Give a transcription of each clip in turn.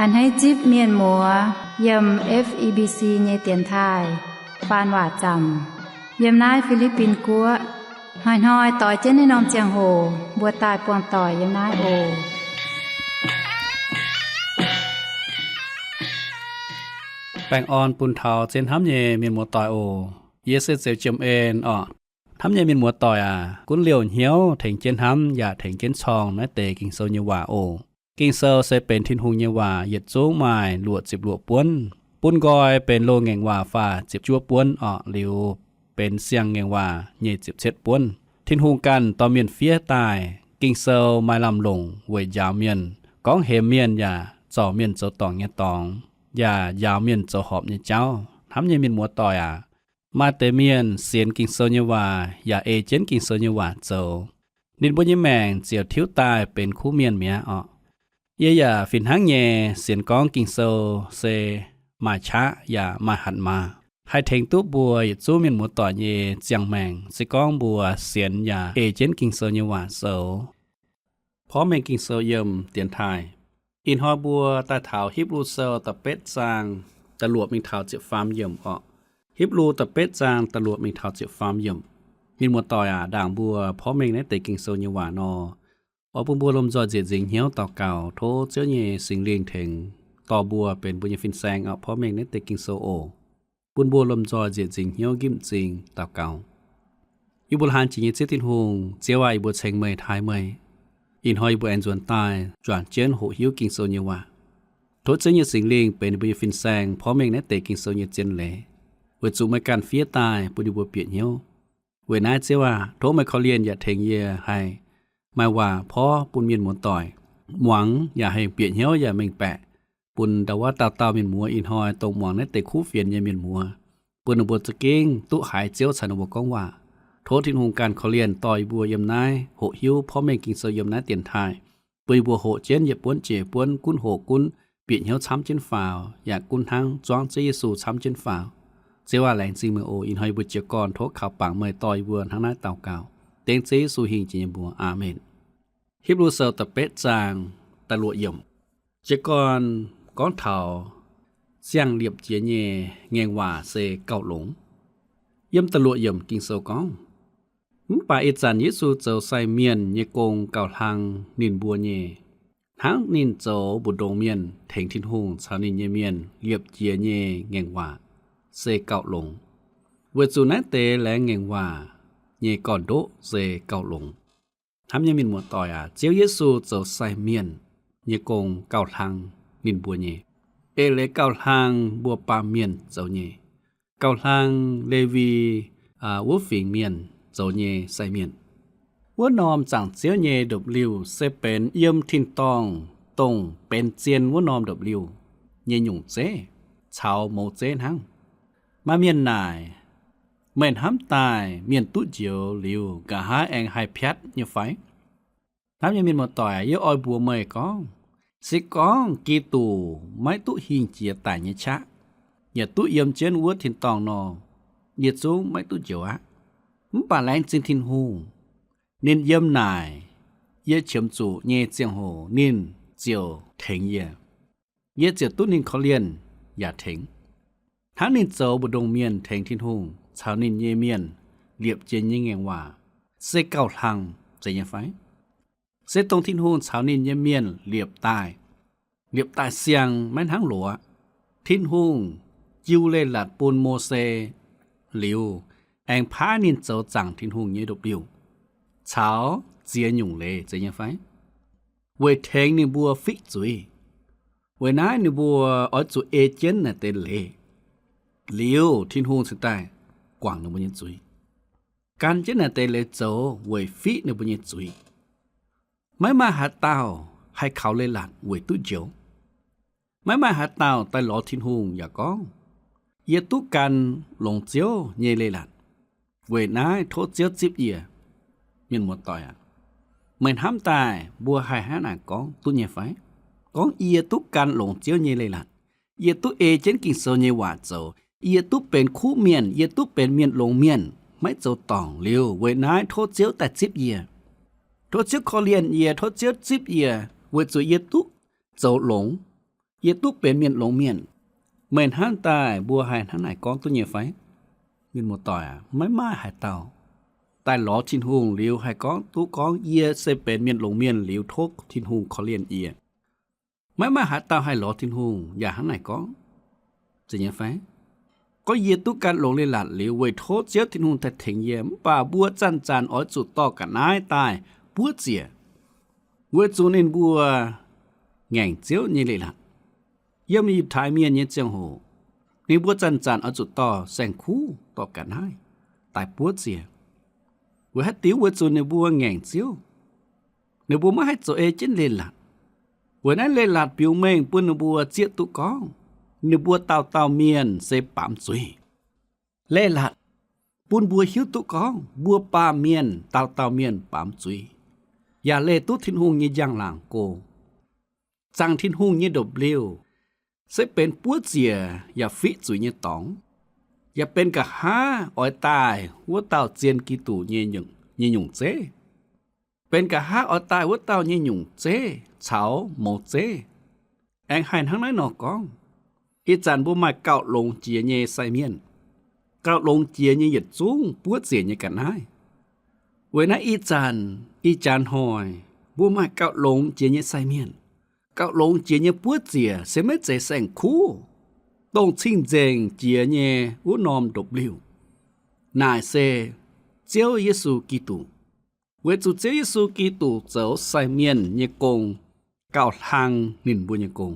อันให้จิบเมียนหมัวยำ FEBC เยเตียนทายปานว่าจำยำนายฟิลิปปินกัวหอยต่อยเจนในนอมเจียงโหบัวตายปวงต่อยยำนายโอแป้งอ่อนปุ่นเทาเจนทำเยเมียนหมัวต่อยโอเยเซเซลเจมเอ็นทำเยเมียนหมัวต่อยกุนเหลียวเหี่ยวถึงเจนทำอย่าถึงเจนชองแม้แต่กิงโซเยว่าโอกิงเซลเซเป็นทินหุงเยว่าเหยียดจูงไม้หลวด10หลวดป้วนปุ้นกอยเป็นโลแงงว่าฟ้า10จั่วป้วนหลิวเป็นเสียงแงงว่าเหยียด17ป้วนทินหุงกันต่อเมียนเฟียตายกิงเซลไม้ลำลงเวยยาวเมียนก้องเฮเมียนอย่าจ่อเมียนเจ้าตองเงตองอย่ายาวเมียนเจ้าหอบเนเจ้าทำเยเมียนหมัวต่อยมาเตเมียนเสียนกิงโซเยว่าอย่าเอเจนกิงโซเยว่าเจ้าดินบุญยแมงเจียวทิ้วตายเป็นคู่เมียนเมียเย่อย่าฟินหังเยเสียนก้องกิงโซเซมาช้าอย่ามาหันมาให้เทงตู้บัวอย่าจู้เมียนหมัวต่อเยเจียงแมงสิก้องบัวเสียนอย่าเอเจนกิงโซเยว่าเจ้าพร้อมแมงกิงโซเยิมเตียนทายอินฮอบัวตาเถาฮิบรูเซลตะเป็ดจางตะลวดมิงเถาเจ็บฟาร์มเยิ่มฮิบรูตะเป็ดจางตะลวดมิงเถาเจ็บฟาร์มเยิ่มมินมัวต่อยด่างบัวพร้อมแมงในเตกิงโซเยวานปุ่นบัวลมจอเจียจิงเหี่ยวต่อเก่าโทเจ้าเยสิงเลียงเถงต่อบัวเป็นบุญฟินแซงพร้อมแมงในเตกิงโซโอปุ่นบัวลมจอเจียจิงเหี่ยวกิมจิงต่อเก่าอยู่บนหานจิงเจตินหงเจียวายบัวเชงเมยทายเมยอินหอยบัวแอนจวนตายจวนเจนโหหิวกิงโซเยวาโทเจ้าเยสิงเลียงเป็นบุญฟินแซงพร้อมแมงในเตกิงโซเยเจนเล่เวจูไม่การเฟียตายปุ่นบัวเปียเหี่ยวเวนายเจ้าว่าโทไม่เขาเรียนอย่าเทงเยให้หมายว่าพ่อปุ่นเมียนหมุนต่อยหวังอย่าให้เปลี่ยนเหี้ยวอย่าเม่งแปะปุ่นแต่ว่าตาเมียนหมัวอินหอยตรงหมองในเตะคู่เฟียนอย่าเมียนหมัวปุ่นบทจะเก่งตุหายเจียวฉันบก้องว่าโทษทิ้งหงการเขาเรียนต่อยบัวยำนายโหหิวพ่อแม่กิงเสยยำนายเตียนทายปุยบัวโหเจนอย่าป้วนเจป้วนกุ้นโหกุ้นเปลี่ยนเหี้ยวช้ำเจนฝ่าวอยากกุ้นทั้งจ้องเจยสู่ช้ำเจนฝ่าวเจ้าว่าแหลงซีเมือโออินหอยบุจเจกรโทษข่าวปากเมยต่อยบัวทั้งนั้นเต่าเก่าเต็งเจยสู่หิงจีบัวอาเมนฮิบรูเซลตะเป็ดจางตะลวดเยี่ยมเจก่อนก้อนเถาเสียงเรียบเจียเยแงงว่าเซเก่าหลงเยี่ยมตะลวดเยี่ยมกิงโซก้องป่าเอจันยิสูเจ้าใส่เมียนเยกงเก่าทางนินบัวเยทั้งนินโจบุดงเมียนเถงทินหงชาวนินเยเมียนเรียบเจียเยแงงว่าเซเก่าหลงเวจูนัเตและแงงว่าเยก่อนโดเซเก่าหลงทำยังมินหมวดต่อยเจียวเยซูเจ้าใส่เมียนเยกงเก่าทางนินบัวเยเอเลเก่าทางบัวปาเมียนเจ้าเยเก่าทางเลวีวัวฟิงเมียนเจ้าเยใส่เมียนวัวนอมจังเจียวเยดบลิวเซเป็นเยี่ยมทินตองตรงเป็นเจียนวัวนอมดบลิวเยหยุ่งเจชาวโมเจนังมาเมียนนายเม่นห้ำตายเมียนตุเจียวลิวกะหาแองไฮแพทเนี่ยไฟทำยังมีหมดต่อยเยอะอ้อยบัวเมยก้องสิก้องกีตูไม่ตุหิงเจียตายเนี่ยชะอย่าตุเยี่ยมเจนวัวทินตองนอเหยียดสูงไม่ตุเจียวมันป่าแรงจินทินหูนินเยี่ยมนายเย่เฉียมจู่เย่เจียงโหนินเจียวเถงเย่เจียวตุนินเขาเลียนอย่าเถงทั้งนินโจบุดงเมียนเถงทินหูชาวนินเยเมียนเรียบเจียนยิ่งแงว่าเสเก่าทางใจยังไฟเสตรงทินหูชาวนินเยเมียนเรียบตายเสียงแม่นทั้งหลัวทินหูจิวเลหลัดปูนโมเซหลิวแองพานินโจจังทินหูเยดบลิวชาวเจียนหยุ่งเลใจยังไฟเวเทงนี่บัวฟิกจุยเวนายนี่บัวอ้อยจุเอเจนน่ะเตเลหลิวทินหูสุดใต้กว่างในบนยันจุยการเจนเตเลโจเวยฟีในบนยันจุยไม่มาหาเต้าให้เขาเลยหลัดเวยตุ้เจียวไม่มาหาเต้าแต่หลอทินหงอย่าก้องเยตุกันหลงเจียวเยเลยหลัดเวยนายโทษเจียวจิบเอียมีนหมดต่อยเหมือนห้ำตายบัวหายหาหนักก้องตุ้เยไฟก้องเอียตุกันหลงเจียวเยเลยหลัดเยตุเอเจนกิงโซเยว่าโจเอียตุเป็นคู่เมียนเอียตุเป็นเมียนลงเมียนไม่โจตองเร็วเวนายโทษเจียวแต่จิบเอียโทษเจียวคอเลียนเอียโทษเจียวจิบเอียเวจูเอียตุโจหลง เยตุเป็นเมียนลงเมียนเหมือนหันตายบัวหายทั้งไหนกองตัวเหี่ยไฟมีหมดต่อยไม่มาหายเต่าแต่หลอทินหุงเหลียวหายกองตู้กองเอียเสเป็นเมียนลงเมียนเหลียวทกทินหุงเขาเลียนเอียไม่มาหาเต่าให้หลอทินหุงอย่าหันไหนกองจะเหี่ยไฟก็เยียตุกันลงเลยหลัดเหลียวไว้โทษเจ้าทินหุงแต่ถึงเยี่ยมป่าบัวจันจานอ้อยจุดต่อกันนายตายบัวเจียบัวจูนินบัวแง่งเจียวนี่เลยล่ะเยี่ยมหยิบท้ายเมียนเยี่ยเจียงโหนี่บัวจันจานเอาจุดต่อแสงคู่ต่อกันนายตายบัวเจียบัวฮัตติวบัวจูนในบัวแง่งเจียวในบัวไม่ให้โจเอเจนเลยล่ะบัวนั้นเลยหลัดปิวเมงปุ่นในบัวเจียตุกองในบัวเต่าเมียนเสปามซุยเล่หลัดปุ่นบัวหิวตุกองบัวปาเมียนเต่าเมียนปามซุยอย่าเล่ตุทินหุงยี่ยังหลังโกจังทินหุงยี่ดบเลี้ยวเสเป็นปัวเจียอย่าฟิจุยยี่ตองอย่าเป็นกะหาอ้อยตายหัวเต่าเจียนกีตูยี่หยุ่งเจเป็นกะหาอ้อยตายหัวเต่ายี่หยุ่งเจเฉาโมเจแองหันทั้งนั้นหนอกองอีจันบ่มาเก่าลงเจียเยใส่เมียนเก่าลงเจียเยหยัดจุ้งปัวเจียเยกันให้เวนะอีจันหอยบ่มาเก่าลงเจียเยใส่เมียนเก่าลงเจียเยปัวเจียเสไม่ใจแสงคู่ต้องชิงเจงเจียเยอุนอมดบลิวนายเซเจ้าเยซูกิตูเวจูเจ้าเยซูกิตูเจ้าใส่เมียนเยกงเก่าทางนินบุญเยกง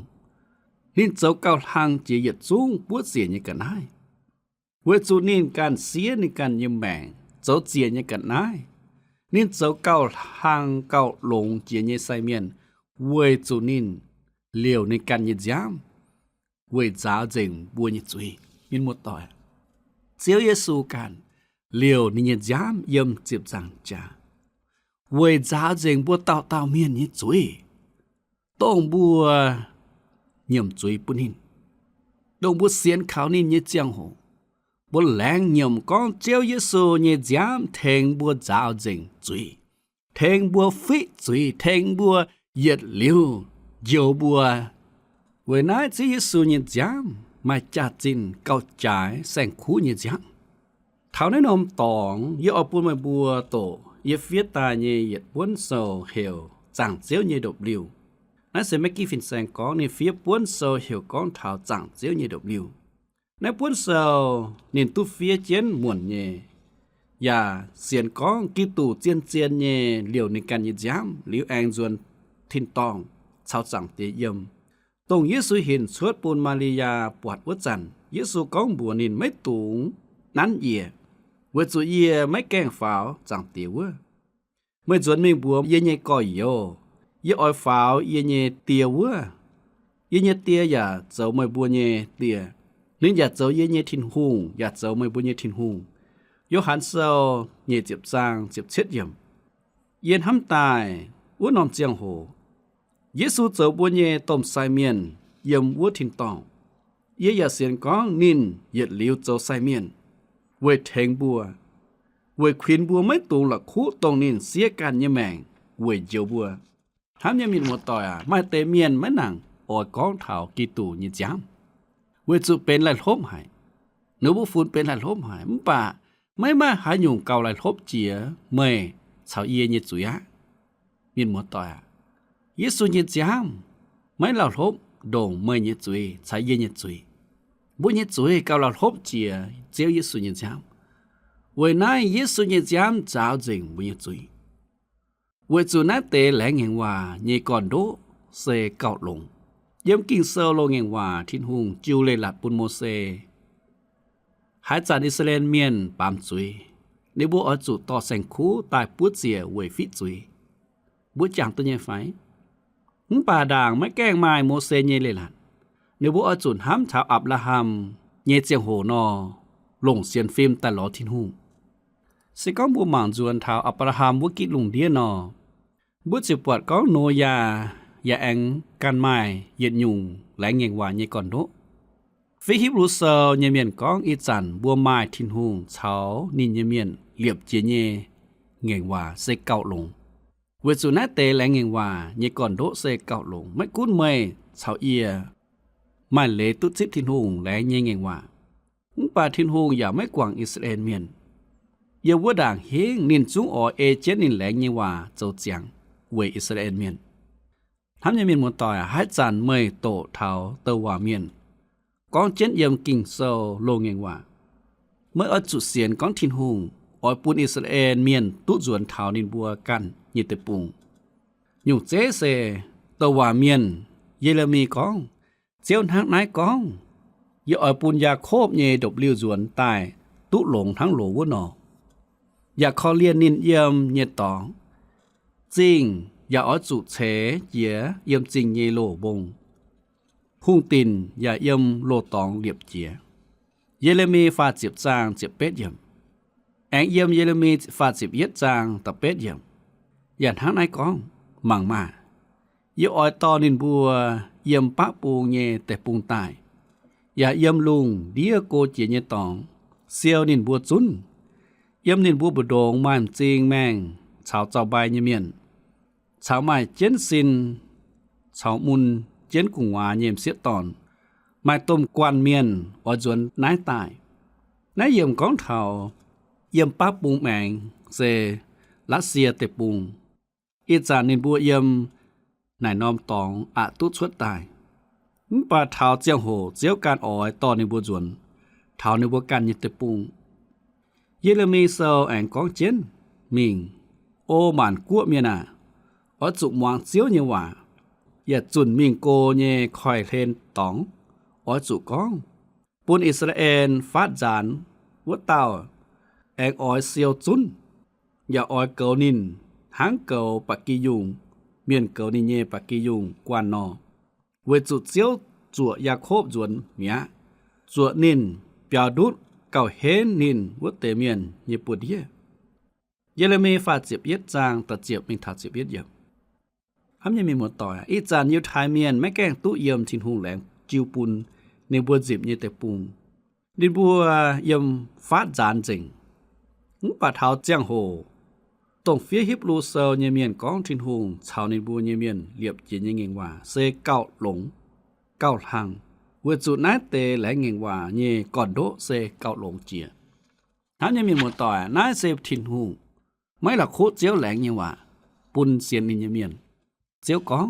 นินเจ้าเก่าทางเจียหยัดจุ้งปัวเจียเยกันให้เวจูนินการเสียในการยืมแบ่งเจ้าเจียเยกันให้นินเจ้าเก่าทางเก่าลงเจียเยใส่เมียนเวจูนินเหลียวในการยึดย้ำเวจ้าเจงบัวยึดจุยมินหมดต่อยเจ้าเยซูกันเหลียวในยึดย้ำยำจีบจังจ้าเวจ้าเจงบัวเต่าเมียนยึดจุยต้องบัวยำจุยปุ่นหินต้องบัวเสียนขาวนินยึดเจียงโหบัวแหลงยำก้องเจ้าเยซูยึดย้ำแทงบัวจ้าเจงจุยแทงบัวฟิจุยแทงบัวเหยียดเหลียวเยียวบัวเวน่าจะเยซูยึดย้ำมาจัดจินเก่าจ่ายแสงคู่ยึดย้ำเท่านั้นนมตองเยอะปุ่นมาบัวโตเยเฟียตาเยเหยียดป้วนโซเหียวจังเจียวเยดบลิวนั่นเสไม่กี่ฟินแสงก้องในเฟียป้วนโซเหียวก้องเท้าจังเจียวเยดบลิวในป้วนโซนินตุเฟียเจียนหมวนเยอย่าเสียนก้องกีตูเจียนเยเหลียวในการยึดย้ำเหลียวแองจวนทินตองชาวจังเตียมตรงเยซูเห็นสวดปูนมาริยาปวดวัจันเยซูก้องบัวนินไม่ตุงนั้นเอียเวจูเอียไม่แกล้งฝาวจังเตียวเมื่อจวนเมงบัวเยเนก่อยโยเยอ้อยฝาวเยเนเตียวเยเนเตียอย่าเจ้าไม่บัวเนเตียนึกอย่าเจ้าเยเนทินหุงอย่าเจ้าไม่บัวเนทินหุงโยหันเซาเยเจ็บจางเจ็บเช็ดเยี่ยมเย็นห้ำตายวัวนอมเจียงโหเยซูเจ้าบัวเนต้มไซเมียนเยี่ยมวัวทินตองเยอย่าเสียนก้องนินเหยียดเหลียวเจ้าไซเมียนเวทแทงบัวเวควินบัวไม่ตูหลักคู่ตรงนินเสียการยแมงเวเจียวบัวห้ามยมินหมดต่อยไม่เตเมียนไม่หนังออยก้องเท้ากีตูยิจามเวจูเป็นไหลทบหายเนื้อบุฟูนเป็นไหลทบหายมป่าไม่มาหาหยุ่งเก่าไหลทบเจียเมยชาวเอียยิจุยะมินหมดต่อยเยซูยิจามไม่เหล่าทบโด่งเมยยิจุยใช้เยยิจุยบุญยิจุยเก่าเหล่าทบเจียเจ้าเยซูยิจามเวนายเยซูยิจามจ้าจริงบุญยิจุยเวจูนัดเตแหลงแห่งว่าเยก่อนโดเซเก่าลงเยี่ยมกิ่งเซลลงแห่งว่าทินหุงจิวเลลัดปุนโมเซหายจากอิสราเอลเมียนปามจุยในบัวอจุต่อแสงคู่ตายปุดเสียเวฟิจุยบัวจางตัวใหญ่ไฟป่าด่างไม่แกล้งไม้โมเสเยเลลัดในบัวอจุนห้ำชาวอับราฮัมเยเจียงโหนอลงเสียนฟิล์มแต่หลอทินหุงสิก้องบัวหมางจวนเท้าอับราฮัมวักิลุงเดียนอบุจิปวดก้องโนยาอย่าแองกันไม้เย็ดยุงและเงียงหวานเยก่อนโนฟิฮิบรูเซลเยเมียนก้องอีจันบัวไม้ทินหุงเฉานินเยเมียนเหลียบเจเยเงียงว่าเซเก่าลงเวจูนัดเตและเงียงว่าเยก่อนโนเซเก่าลงไม่กุ้นเมยเฉาเอีย มันเลตุจิทินหงแลเยงเงว่าปาทินหงอย่าไม่กวางอิสราเอลเมียนอย่าว่าด่างเฮงนินจุงอเอเจนินแลเยงว่าเจ้าเจียงเวอิสราเอลเมียนทำยังมีหมดต่อยให้จานเมยโตเท้าเตว่าเมียนกองเจนเยี่ยมกิ่งโซโลงเงว่าเมื่อจุดเสียนกองทินหงออยปูนอิสราเอลเมียนตุจวนเท้านินบัวกันยิเตปุงอยู่เจเซเตว่าเมียนเยเรมีกองเจียวทางนายกองอย่าอ่อยปุญญาโคบเยดบลิ้วจวนตายตุหลงทั้งโหลวหนออย่าคอเลียนนินเยี่ยมเยตองจริงอย่าอ่อยจุเฉเยเยี่ยมจริงเยโลบงพุ่งตินอย่าเยี่ยมโลตองเรียบเจียเยเรมีฟาดเจียบจางเจียบเป็ดเยี่ยมแองเยี่ยมเยเรมีฟาดเจียบเย็ดจางตะเป็ดเยี่ยมอย่าทั้งนายกองมั่งมาอย่าอ่อยตอนินบัวเยี่ยมปะปูเยแต่ปุงตายอย่าเยี่ยมลุงเดียโกเจียเยตองเซียวนินบัวจุนเยี่ยมนินบัวบุดงมันจริงแมงชาวเจ้าใบเยเมียนชาวไม้เจนซินชาวมุนเจนกุงวาเยี่ยมเสียตอนไม้ต้มกวนเมียนอจวนนายตายนายเยี่ยมกองเทาเยี่ยมป้าปุงแมงเซรัสเซียเตปุงอีจานนินบัวเยี่ยมนายน้อมตองอะตุชวดตายปาเท้าเจียงโหเจียวการอ่อยต่อในบัวจวนเท้าในบัวกันยิตปุงเยเรมีเซลแองกองเจนมิงโอหมันกัวเมียนาอจุมวางเจียวเยว่าอย่าจุนมิงโกเยคอยเทนตองอจุกองปุนอิสราเอลฟาดจานวัวเต้าแองอ่อยเซียวจุนอย่าอ่อยเกานินหางเกาปักกิยุงเมียนเกานิเยปักกิยุงกวนนอเวจุเจียวจัวยาโคบจวนเมียจัวนินเปียวดุดเก่าเฮนนินวัดเตเมียนญี่ปุ่นเยเยเรมีฟาดเจ็บเย็ดจางตัดเจ็บมิงถาเจ็บเย็ดเยี่ยมทำยังมีหมดต่อยอีจานยูไทยเมียนไม่แกล้งตู้เยี่ยมทินหงแหลงจิวปุนในบัวจิบเยแต่ปุงดิบัวเยี่ยมฟาดจานจริงป่าเท้าเจียงโหต้องเฟียฮิบลูเซลเยเมียนกองทินหงชาวในบัวเยเมียนเรียบเจียนยังเงว่าเซเก้าหลงเก้าทางเวจุนายเตแหลงเงว่าเยก่อนโดเซเก้าหลงเจียท่านยังมีหมดต่อยนายเซฟทินหงไม่ละโคเจียวแหลงเงว่าปุนเซียนนินเยเมียนเจียวกอง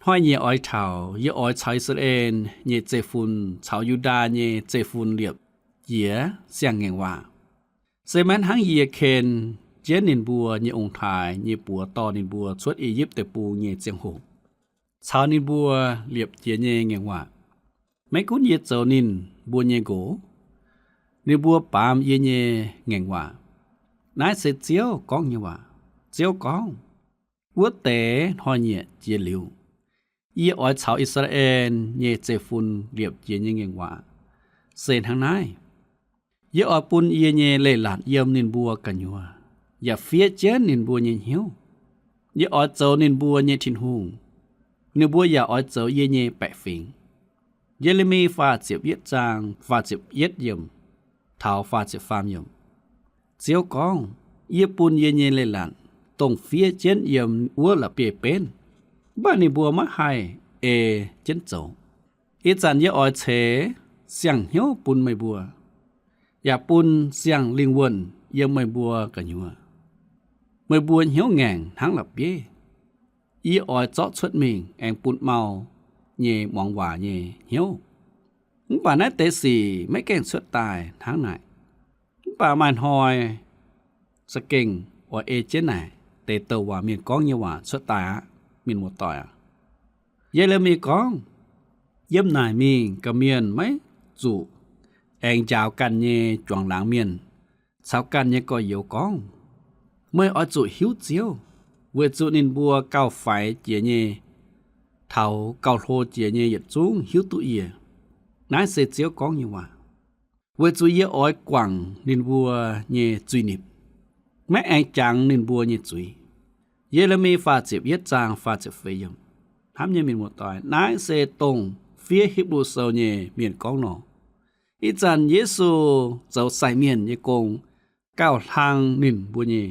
ห้อยเยอ้อยเท้าเยอ้อยชาวอิสราเอลเยเจฟุนชาวยูดาเยเจฟุนเรียบเยเสียงเงว่าเซมันหังเยเคนเจนินบัวเยองค์ไทยเยปัวต่อนินบัวชวดอียิปต์แต่ปูเยเจียงโหชาวนินบัวเรียบเจียเยเงว่าไม่คุ้นเยเจ้านินบัวเยโกนินบัวปามเยเยเงว่านายเสเจียวกองเยว่าเจียวกองวัวเต๋หอยเยเจียหลิวเยอ้อยชาวอิสราเอลเยเจฟุนเรียบเจียเยเงว่าเซนทางนายเยอ้อยปุนเยเยเล่หลานเยี่ยมนินบัวกันยัวอย่าเฟียเจนนินบัวเยเหี่ยวเยอ้อยเจ้านินบัวเยทินหงนินบัวอย่าอ้อยเจ้าเยเยแปะฟิงเยเรมีฟาดเจ็บเย็ดจางฟาดเจ็บเย็ดเยี่ยมเท้าฟาดเจ็บฟามเยี่ยมเจียวกองเยปุนเยเยเล่หลานต้องเฟียเจนเยี่ยมวัวละเปียเป็นบ้านนิบัวมาให้เอเจนโจอีจันเยอ้อยเฉเสียงเหี่ยวปุนไม่บัวอย่าปุนเสียงลิงวนเยี่ยมไม่บัวกันยัวไม่บัวเหี่ยวแง่งทั้งหลับเย่อีอ้อยเจาะชุดมิงแองปุนเมาเย่มองว่าเย่เหี่ยวป่านั้นเตสีไม่แก่งชุดตายทั้งไหนป่ามันหอยสเก่งว่าเอเจนไหนเตเตว่ามีก้องเยว่าชุดตายมีหมดต่อยเยเลมีก้องเยี่ยมนายมีกระเมียนไหมจู่แองจาวกันเย่จวงหลังเมียนสาวกันเย่ก็เหี่ยวก้องเมื่ออจู่หิวเจียวเวจุนินบัวเก้าไฟเจียเย่เท่าเก้าโทเจียเย่หยัดจุ้งหิวตุเอียนายเสเจียวก้องอยู่ว่าเวจุเยอ้อยกว่างนินบัวเย่จุยนิบแม่แองจังนินบัวเย่จุยเยเรมีฟาเจ็บเย็ดจางฟาเจ็บเฟยมทำยังมีหมดต่อยนายเสตงเฟียฮิบรูเซลเย่เมียนก้องหนออีจันเยซูเจ้าใส่เมียนเยกงก้าวทางนินบัวเย่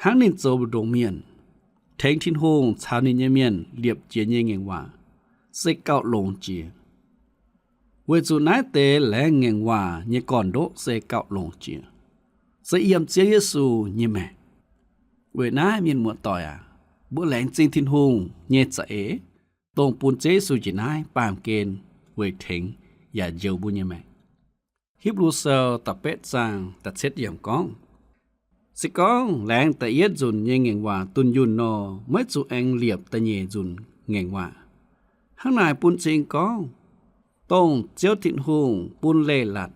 ทั้งนินโจบดงเมียนเทงทินหงชาวนินเยเมียนเรียบเจียเยเงว่าเสกเก้าลงเจีย为主乃得来眼话你讲到是搞龙节是验接耶稣你们为乃面莫ต่อยบ่แหลงจริงทินหงเยจะตรงปุนเจสุจินายปามเกณฑ์เวถิงอย่าเจียวบุญยแม่ฮิบรูเซลตะเป็ดจางตะเช็ดเยี่ยมกองสิกองแหลงตะเอียดจุนเยงเงว่าตุนยุนนอไม่จุเองเหลียบตะเยจุนเงว่าข้างในปุนจริงกองตรงเจียวทินหงปุนเล่หลัด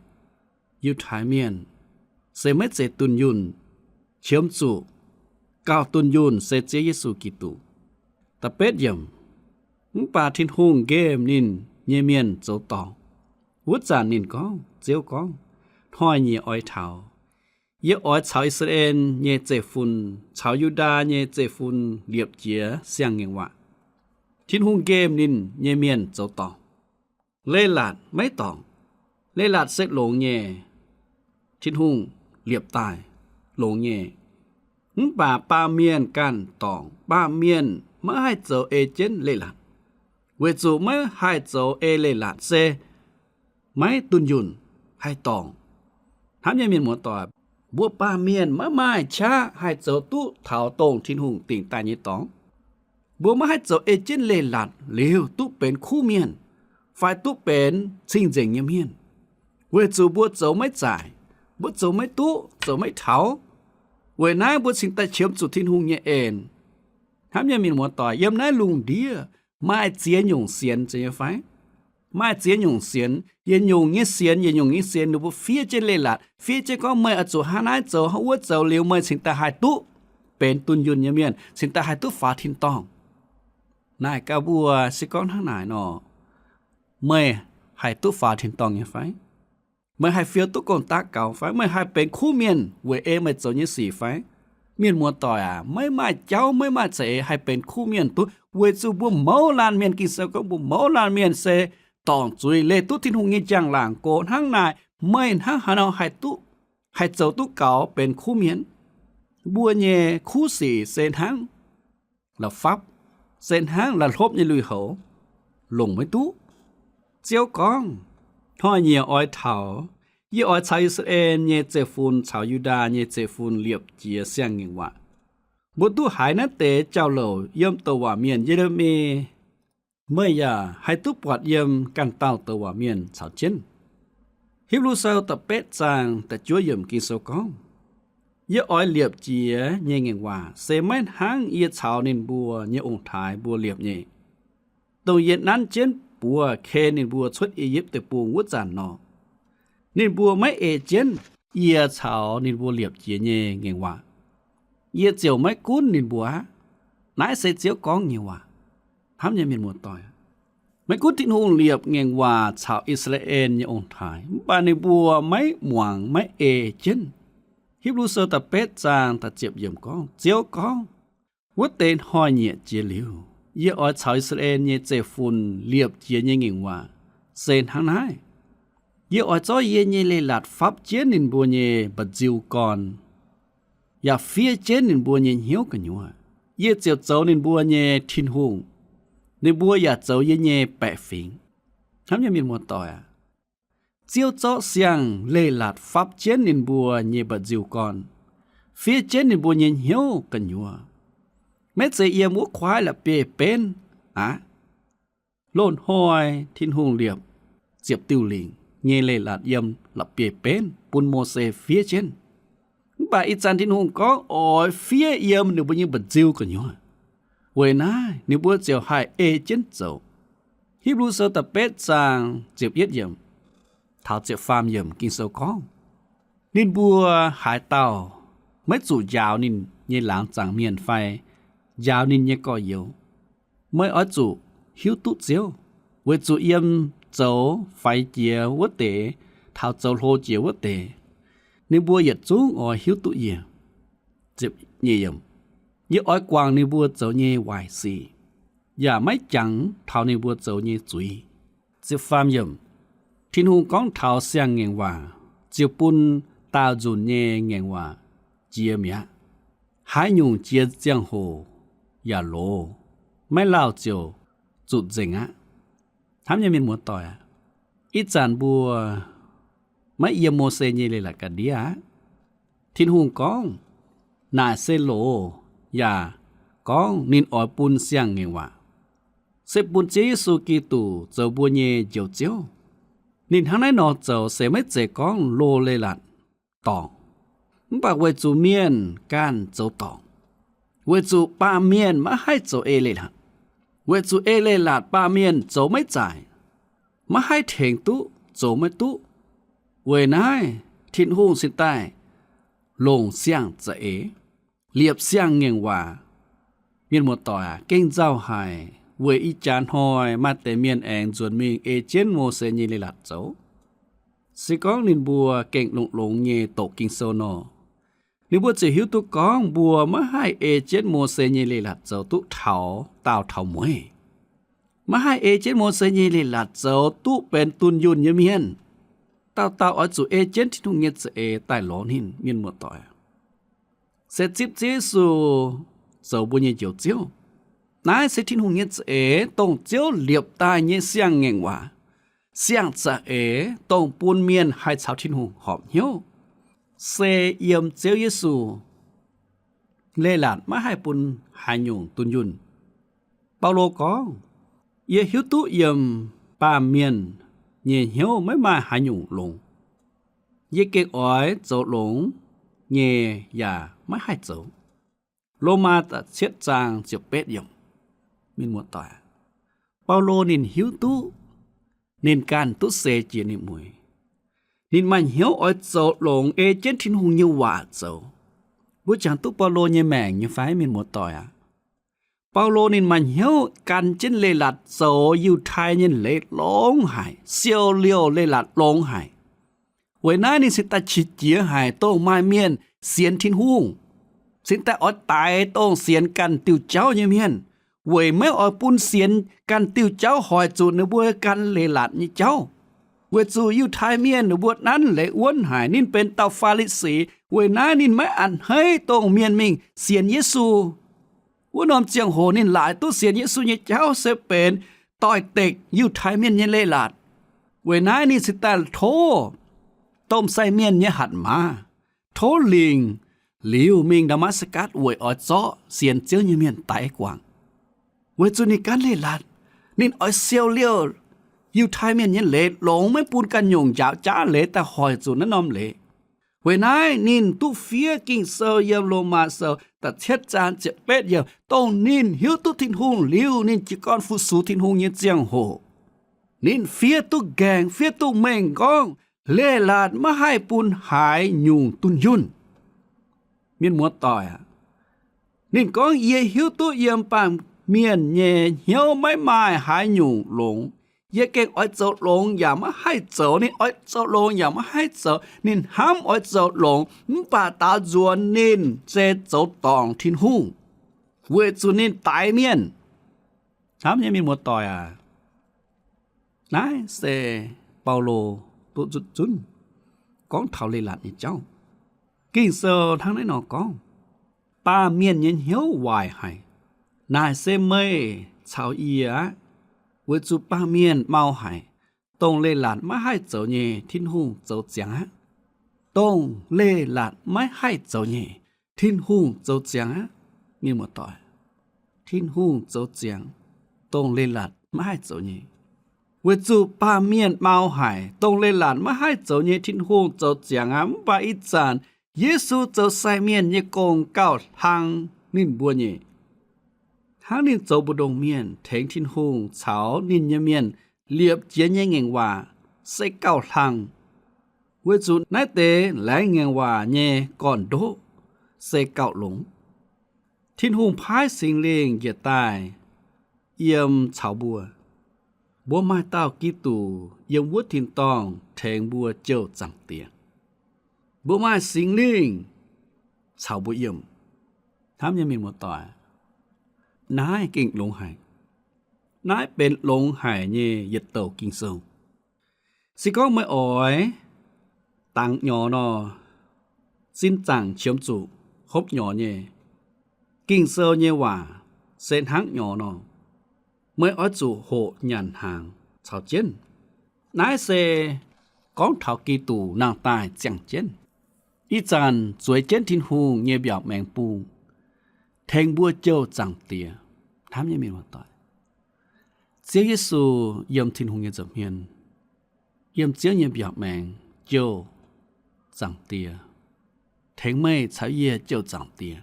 อยู่ท้ายเมียนเสไม่เจตุนยุนเชื่อมจุก้าวตุนยุนเสเจเยซูกิตุตะเป็ดเยี่ยมป่าทินหงเกมนินเยเมียนโจตองวุจานินกองเจียวกองท้อยเยอ้อยเถาเยอ้อยชาวอิสราเอลเยเจฟุนชาวยูดาเยเจฟุนเลียบเจียเสียงเงว่าทินหงเกมนินเยเมียนโจตองเลหลาดไม่ตองเลหลาดเสร็จหลงเยทินหงเลียบตายหลงเยป่าปาเมียนกันตองป้าเมียนไม่ให้เจ้าเอเจนเลหลาดเวจูไม่ให้เจ้าเอเลหลาดเซไม่ตุนยุนให้ตองทำยังมีหมดต่อบัวป้าเมียนมาไม่ช้าให้เจ้าตู้เถาตรงทิ้นหุงติ่งตายยี่ตองบัวไม่ให้เจ้าเอเจนเลหลาดเลี้ยวตู้เป็นคู่เมียนฝ่ายตู้เป็นสิ่งเจงเมียนเวจูบัวเจ้าไม่จ่ายบัวเจ้าไม่ตู้เจ้าไม่เถาเวนายบัวสิงแต่เชื่อมจุดทิ้นหุงเนี่ยเองทำยังมีหมดต่อยำนายลุงเดียไม่เจียนหยงเสียนจะยังไงไม่เจียนหยงเสียนยันหยงงี้เสียนยันหยงงี้เสียนดูว่าฟีเจเลหลัดฟีเจก็ไม่อจุหานายเจ้าหัวเจ้าเลี้ยวไม่สิงแต่หายตุเป็นตุนยุนเมียนสิงแต่หายตุฝาทินตองนายกาบัวสิก้อนทางไหนนอไม่หายตุฝาทินตองยังไงไม่หายเฟียวตุกอนตาเก่าไฟไม่หายเป็นคู่เมียนเวเอไม่เจ้าเนี่ยสี่ไฟเมียนมัวต่อยไม่มาเจ้าไม่มาเจให้เป็นคู่เมียนตุเวจูบัวเมาลานเมียนกิเซก็บัวเมาลานเมียนเซตองจุยเลตุทินหงงี้จังหลังโกทั้งนายไม่ทั้งหาเอาให้ตุให้เจ้าตุเก่าเป็นคู่เมียนบัวเย่คู่สี่เซนหังละฟับเซนหังละลบยี่ลุยเขาลงไม่ตุเจียวกองท้อยเย่อ้อยเถายี่อ้อยชาวอิสราเอลเย่เจฟุนชาวยูดาเย่เจฟุนเลียบเจียเสียงเงว่าบุตุหายนั้นเตเจ้าเหล่าย่อมตัวเมียนเยเรมีเมื่อยาให้ตุปอดเยี่ยมกันเต้าตัวเมียนชาวเจนฮิบรูเซลตะเป็ดจางแต่จั่วเยี่ยมกิโซกองเยอ้อยเลียบเจียเย่เงว่าเสไม่หังเอียชาวนินบัวเยองค์ถ่ายบัวเลียบเย่ตัวเย็นนั้นเจนปัวเคนินบัวชุดอียิปต์แต่ปูงวุจานนอนินบัวไม่เอเจนเอียชาวนินบัวเลียบเจียเย่เงว่าเอียเจียวไม่กุ้นนินบัวนายเสเจียวกองเงว่าทำยังมีหมดต่อยไม่กุ้นทิ้งหงเลียบเงว่าชาวอิสราเอลยังองค์ถ่ายบานิบัวไม่หวังไม่เอเจนฮิบรูเซอร์ตะเป็ดจางตะเจ็บเยี่ยมกองเจียวกองวัดเตนหอยเนียเจียลิวเยอ้อยชาวอิสราเอลเยเจฟุนเลียบเจียเงว่าเซนทางไหนเยอ้อยจ้อยเยเนเลหลัดฟับเจนินบัวเยบัดจิวก่อนอย่าเฟียเจนินบัวเยเหี่ยวกันอยู่เยเจียวเจ้านินบัวเยทินหงในบัวอย่าเจ้าเยเนแปะฝิงทำยังมีหมดต่อยเจียวเจ้าเสียงเลหลัดฟับเจนินบัวเยบัดจิวก่อนเฟียเจนินบัวเยเหี่ยวกันอยู่แม้เจียมัวควายละเปเป็นโลนหอยทินหงเลียบเจียบติวลิงเงเลหลัดยำหลับเปียเป็นปุนโมเสเฟียเช่นบ่าอีจันทินหงก็อ๋อเฟียเยี่ยมหนึ่งบุญยังบัดจิวกันอยู่เว้ยนายหนึ่งบัวเจียวหายเอเจนเจ้าฮิบรูเซอร์ตะเป็ดจางเจียบเย็ดเยี่ยมเท้าเจียบฟาร์มเยี่ยมกินเซลกองนินบัวหายเต่าไม่จู่ยาวนินเยหลังจางเมียนไฟยาวนินเยก็เยียวไม่อ้อจู่หิวตุ๊เจียวเวจู่เยี่ยมเจ้าไฟเจียววัดเตเท้าเจ้าโลเจียววัดเตในบัวหยัดจุ้งอ๋อหิวตุเยี่ยเจ็บเยี่ยมยี่อ้อยกวางในบัวเจ้าเยี่ยวายสีอย่าไม่จังเท้าในบัวเจ้าเยี่ยจุยเจ็บฟาร์มเยี่ยมทินหงก้องเท้าเสียงเงียงว่าเจียวปุ่นตาจุนเยี่ยเงียงว่าเจียมยะหายยุงเจียเจียงโหอย่าโลไม่เล่าเจียวจุดเจงทำยังมีหมดต่อย อีจานบัวไม่เยโมเซเยเลยละกะเดียทินหุงกองนาเซโลอย่ากองนินออยปุนเสียงเงว่าเสปุนเจยิสุกิตูเจ้าบัวเยเจียวเจียวนินทั้งนั้นนอเจ้าเสไม่เจกองโลเลยละตองปากไว้จูเมียนการเจ้าตองไว้จูปาเมียนมาให้เจ้าเอเลยละไว้จูเอเลยละปาเมียนเจ้าไม่จ่ายมาให้เถงตุเจ้าไม่ตุเวนายทินหุงสิใต้ลงเสียงจะเอเรียบเสียงเงียงว่าเมียนหมดต่อเก่งเจ้าหายเวอีจานหอยมาแต่เมียนแองจวนมีเอเจนโมเซญิลิลัดเจ้าสิกองนินบัวเก่งลงเยตกกิงโซโนนิบัวจะหิวตุกองบัวมาให้เอเจนโมเซญิลิลัดเจ้าตุเถาตาวเถามวยมาให้เอเจนโมเซญิลิลัดเจ้าตุเป็นตุนยุนเยเมียนตาวเอาจูเอเจนที่ทุ่งเงจะเอใต้หลอนินเมียนหมดต่อเสร็จจิบเจสูเจ้าบุญเยเจียวเจียวนายเสถินหุงเงจะเอต้องเจียวเหลียบตายเงเสียงเงงว่าเสียงจะเอต้องปูนเมียนให้ชาวทินหุงหอบเหี่ยวเสเยี่ยมเจียวเยซูเลหลาดมาให้ปุนหายยุงตุนยุนเปาโลกองเยหิวตุเยี่ยมป้าเมียนเย่เหี่ยวไม่มาหายุงลงเยเกกอ้อยโจหลงเย่อย่าไม่ให้โจโลมาตะเช็ดจางเจียวเป็ดยมมินมัวต่อเปาโลนินหิวตุนินการตุเซเจียนิมวยนินมันเหี่ยวอ้อยโจหลงเอเจนทินหุงเยว่าโจบุจังตุเปาโลเยแม่งเยไฟมินมัวต่อเปาโลนินมันเหี่ยวกันเจนเลลัดโซอยู่ไทยยินเลลงหายเซียวเลียวเลลัดลงหายเวน้านี่สิตาฉิดเจียหายโต้งไม้เมียนเสียนทินหุ่งสิแต่อดตายโต้งเสียนกันติวเจ้าเยเมียนเวยไม่อดปุ้นเสียนกันติวเจ้าหอยจูนบัวกันเลลัดนี่เจ้าเวจูอยู่ไทยเมียนบัวนั้นเลยอ้วนหายนินเป็นเตาฟาริสีเวน้านินไม่อันให้โต้งเมียนมิงเสียนเยซูว่านอมเจียงโหนินหลายตู้เสียนเยซูเนี่ยเจ้าเสเป็นต่อยเต็กอยู่ไทยเมียนเยเลลาดเวนายนี่สิตาโทต้มใส่เมียนเนี่ยหัดมาโทลิงหลิวมิงดามัสกัดอวยออดซ้อเสียนเจียวเมียนไตกว่างเวจุนิกันเลลาดนินออยเซียวเลียวอยู่ไทยเมียนเนี่ยเลหลงไม่ปูนกันยงยาวจ้าเลแต่หอยจุนนั้นนอมเลเวนายนินตุเฟียกิงเซอเยมโลมาเซอแต่เช็ดจานเจ็บเป็ดเยมต้องนินหิวตุทินหุงหลิวนินจิกอนฟุสูทินหุงเยเจียงโหนินเฟียตุแกงเฟียตุเม่งกองเล่ลาดมาให้ปุนหายยุงตุนยุนเมียนมัวต่อยนินกองเยหิวตุเยมปามเมียนเยเหี่ยวไม่มาหายยุงหลงเยเก่งอ้อยโจหลงอย่ามาให้โจนี่อ้อยโจหลงอย่ามาให้โจนินห้ามอ้อยโจหลงป่าตาจวนนินเจโจตองทินหูเวจุนินตายเมียนถามยังมีหมดต่อยนายเซเปาโลตุจุดจุนกองเท่าเลยหลัดนี่เจ้ากิ่งเซอทั้งนั้นนอกองป้าเมียนเย็นเหี่ยววายให้นายเซเมชาวเอียเวจูป้าเมียนเมาหายตรงเล่หลานไม่ให้เจ้าเย่ทิ้นหุ่งเจ้าเจียงตรงเล่หลานไม่ให้เจ้าเย่ทิ้นหุ่งเจ้าเจียงมีหมดต่อยทิ้นหุ่งเจ้าเจียงตรงเล่หลานไม่ให้เจ้าเย่เวจูป้าเมียนเมาหายตรงเล่หลานไม่ให้เจ้าเย่ทิ้นหุ่งเจ้าเจียงปาอิจานเยซูเจ้าใส่เมียนเยกงเก้าทางนิ่นบัวเย่ทั้งนินโจบุดงเมียนเถงทินหุงเฉานินยเมียนเลียบเจียนยังเงงว่าใส่เก้าทางเวจุนายเตแหลงเงงว่าเย่ก่อนโดใส่เก้าหลงทินหุงพายสิงเลงเหยียดตายเยี่ยมเฉาบัวบัวไม้เต้ากีตูเยี่ยมวัวทินตองแทงบัวเจ้าจังเตียงบัวไม้สิงเลงเฉาบัวเยี่ยมทำยังมีหมดต่อนายเก่งลงหายนายเป็นลงหายเย่ยึดเต่ากิงเซงสิก็ไม่อ่อยตังหยอนอสิ้นจังเฉียมจูคบหยอเย่กิงเซงเย่ว่าเส้นหักหยอนอเมื่ออ้อยจูโหยันหางชาวเจน นายเซกองเถากีตูนางตายเจียงเจนอีจานสวยเจนทินหูเงียบหยอกแมงปูแทงบัวเจ้าจังเตียถามยังมีว่าต่อยเสียเยซูเยี่ยมทินหูเงียบจับเฮียนเยี่ยมเจียเงียบหยอกแมงเจ้าจังเตียแทงไม่ใช้เย่เจ้าจังเตีย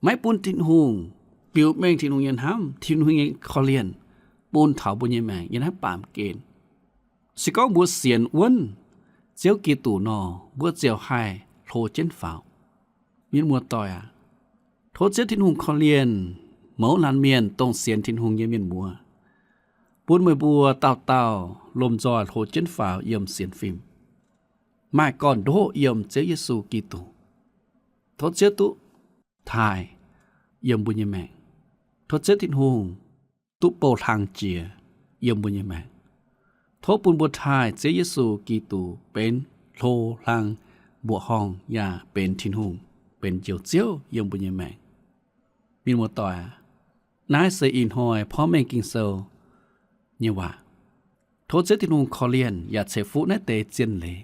ไม้ปูนทินหูปิวแมงทินหูเงียนห้ำทินหูเงียคอเลียนปูนเถาบุญเงียแมงยันให้ปามเกณฑ์สิก็บัวเสียนอ้วนเจียวกีตูนอบัวเจียวไฮโทเจนฝาวมีมัวต่อยโทเจนทินหุงคอเลียนเหมาลานเมียนตรงเสียนทินหุงเยเมียนมัวปูนมวยบัวเต่าลมจอโทเจนฝาวเยี่ยมเสียนฟิล์มมาก่อนโดเยี่ยมเจียวเยซูกีตูโทเจตุทายเยี่ยมบุญเยแมงโทเจทินหุงตุโปทางเจียเยี่ยมบุญเยแมงโทปุนบัวทายเจเยซูกีตูเป็นโทลังบัวห้องยาเป็นทินหุงเป็นเจียวเจียวเยี่ยมบุญเยแมงมีมัวต่อยนายเซอินหอยพ่อแมงกิงเซลเนี่ยว่าโทเจทินหุงคอเลียนอย่าเสฟุในเตเจียนเลย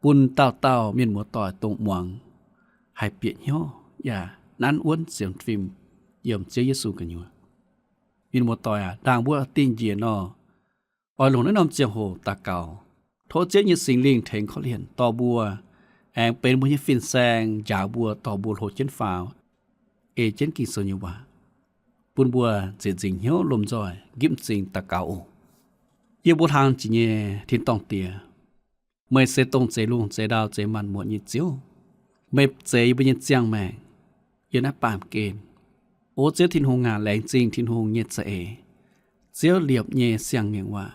ปุนเต่ามีมัวต่อยตรงหวังให้เปียกย่ออย่านั้นอ้วนเสียงฟิล์มเยี่ยมเจเยซูกันอยู่มีมัวต่อยด่างบัวติงเยียนอออยหลงแนะนำเจียงโหตาเก่าโทเจยสิงลิงเทงเขาเลียนต่อบัวแองเป็นบุญฟินแซงจ่าบัวต่อบัวโหเจนฟาวเอเจนกิโซญวาปุนบัวเจจิงเหียวลมจอยกิมจิงตาเก่าเยี่ยบัวทางจีเนทินตองเตียเมื่อเสตงเจลุงเจดาวเจมันหมวดยิเจียวเมื่อเจยบุญเจียงแมงยันนับปามเกณฑ์โอเจทินหงงานแหลงจริงทินหงเงียเจเจียวเหลียบเยเสียงเงียงว่า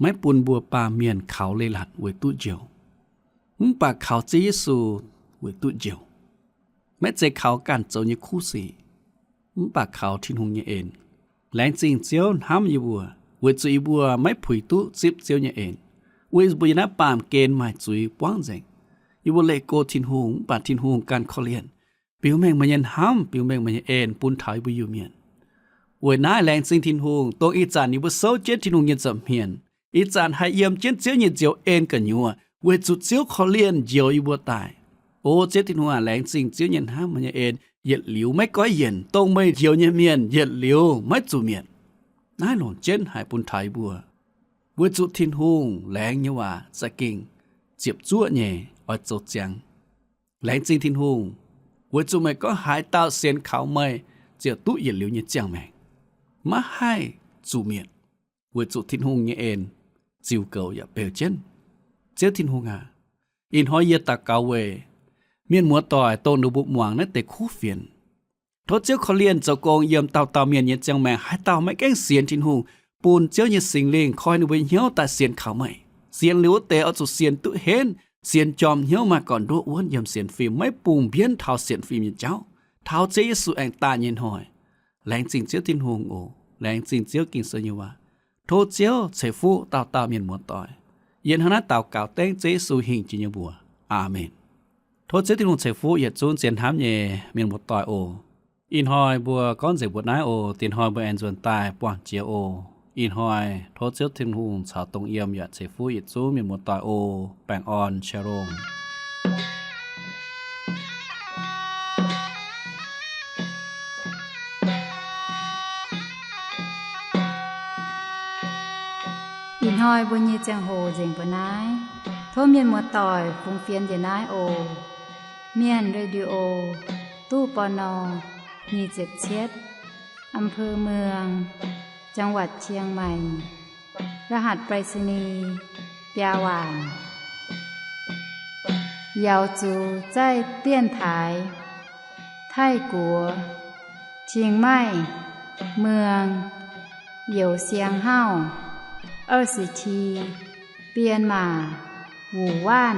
ไม่ปุนบัวปาเมียนเขาเลยหลัดไว้ตู้เจียวมึงปากเขาเจเยซูไว้ตู้เจียวแม้ใจเขากันเจ้าเนี่ยคู่สีมึงปากเขาทิ้งหงเนี่ยเองแหลงจริงเจียวห้ามยบัวไว้จุยบัวไม่ผุยตู้ซิบเจียวเนี่ยเองไว้บุญนะปามเกณฑ์หมายจุยป้องเจงยบัวเลโกทิ้งหงปาทิ้งหงการคอเลียนปิวแมงมันยันห้ามปิวแมงมันยันเอ็นปุนถอยบุยอยู่เมียนไว้น้าแหลงจริงทิ้งหงตัวอีจานนี่ว่าโซเจ็ดทิ้งหงยันจำเมียนอีจานให้เยี่ยมเจนเจียวเนี่ยเจียวเอ็นกันอยู่เวจุดเจียวคอเลียนเจียวอีบัวตายโอเจตินหัวแหลงจริงเจียวเนี่ยห้ามมันเอ็นเย็ดหลิวไม่ก้อยเย็นตรงไม่เจียวเนี่ยเมียนเย็ดหลิวไม่จูเมียนนายหลงเจนหายปุนไทยบัวเวจุดทินหงแหลงเนี่ยว่าสกิงเจียบจั่วเนี่ยอดโจดจังแหลงจริงทินหงเวจุไม่ก็หายเต้าเสียนเขาไม่เจียวตู้เย็ดหลิวเนี่ยจังแมงมาให้จูเมียนเวจุดทินหงเนี่ยเอ็นจิวเกาอย่าเปลเจนเจ้าทินหงอินหอยเยตาเกาเวเมียนมัวต่อยโตนุบุหมวงนั่นแต่คู่เฟียนทดเจ้าเขาเลียนเจ้ากองเยี่ยมเต่าเมียนเย็นจังแมงให้เต่าไม่แกล้งเสียนทินหงปูนเจ้าเย็นสิงเลงคอยนุบเหี่ยวแต่เสียนเขาไม่เสียนเหลียวแต่เอาจุดเสียนตุเห็นเสียนจอมเหี่ยวมาก่อนด้วยอ้วนเยี่ยมเสียนฟิล์มไม่ปูงเบี้ยนเท้าเสียนฟิล์มเจ้าเท้าเจ้าสุแองตาเย็นหอยแรงจริงเจ้าทินหงโอแรงจริงเจ้ากินเสยว่าโทเจียวเฉฟูเต่าเมียนมัวต่อยเย็นหน้าเต่าเก่าเต้งเจสูหิงจิญบัวอาเมนโทเจติลงเฉฟูอย่าจูนเจียนถามเยเมียนมัวต่อยโออินหอยบัวก้อนเจบัวนายโอตินหอยบัวแอนจวนตายป่วงเจียโออินหอยโทเจติลงชาวตรงเอี่ยมอย่าเฉฟูอย่าจูเมียนมัวต่อยโอแปงออนเชโรงอินหอยบุญยีจังโหเจิงปนายโทเมียนมัวต่อยฟุงเฟียนเยนายโอเมียนเรดิโอตู้ปน277อำเภอเมืองจังหวัดเชียงใหม่รหัสไปรษณีย์ปยาหวานยาวจูใจเตี้ยนถ่ายไทกัวเชียงใหม่เมืองเหยวเสียงเฮ้า20ทีเปลี่ยนมาหูว่าน